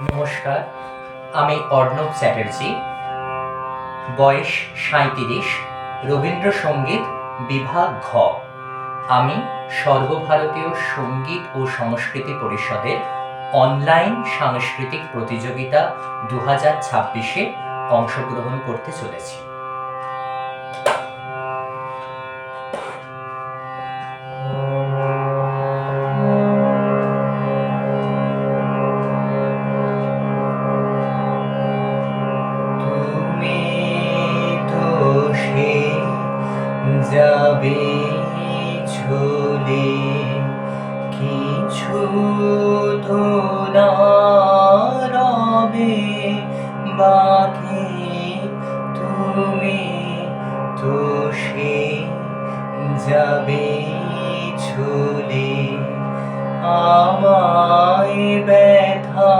নমস্কার, আমি অর্ণব চ্যাটার্জি, বয়স ৩৭, রবীন্দ্রসঙ্গীত বিভাগ ঘ। আমি সর্বভারতীয় সঙ্গীত ও সংস্কৃতি পরিষদের অনলাইন সাংস্কৃতিক প্রতিযোগিতা ২০২৬-এ অংশগ্রহণ করতে চলেছি। যাবে চলে কিছু তো না রবে বাকি, তুমি তো সে যাবে চলে আমায় ব্যথা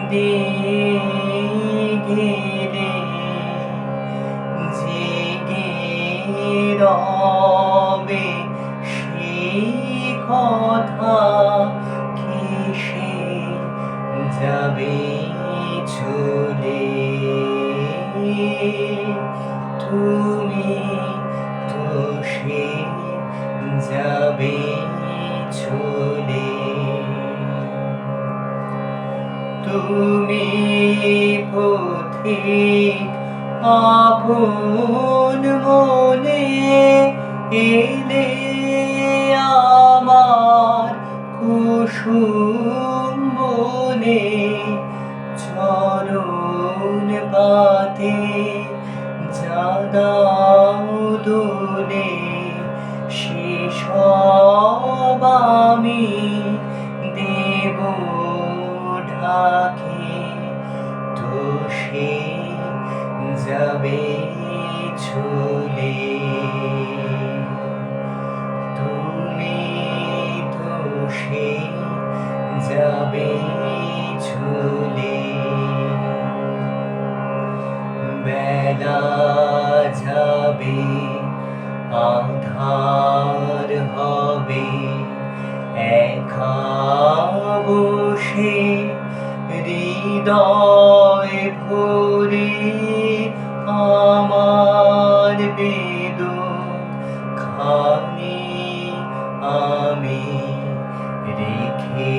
দিয়ে গেলে রবে সেই কথা কিসে যাবে চলে, তুমি তো সে যাবে চলে। তুমি পথিক আপন মনে এলে আমার কুসুম বনে, চরণ পাতে জানাও দোলে সেসব আমি দেব ঢাকে, তো সে যাবে চলে। তুমি তো সে যাবে চলে। বেলা যাবে আঁধার হবে, একা বসে হৃদয় ভরে আমার বেদন খানি আমি রেখে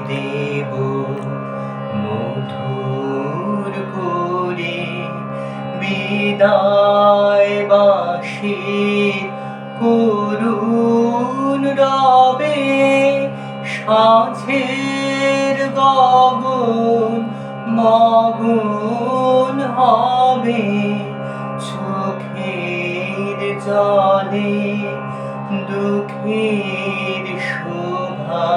দেব মধুর করে বিদায় বাঁশির করুণ রবে সাঁঝের গগন মগন হবে চোখের জলে দুঃখের শোভা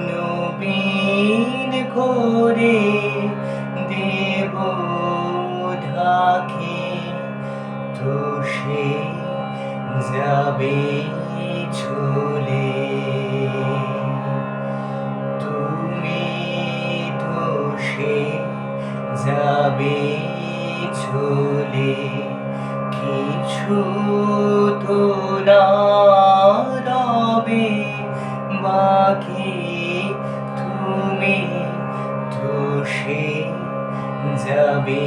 নবীন করে দেব ঢাকে, তো সে যাবে চলে। তুমি তো সে যাবে চলে কিছু তো না রবে বাকি, তুমি তো সে যাবে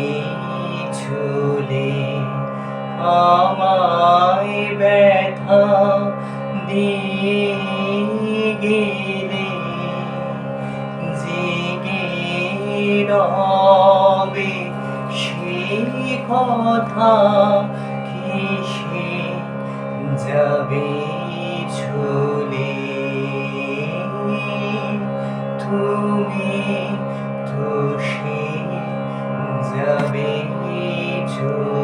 চলে আমায় ব্যথা দিয়ে গেলে জেগে রবে সেই কথা কিসে যাবে চলে, তুমি তো সে যাবে চলে।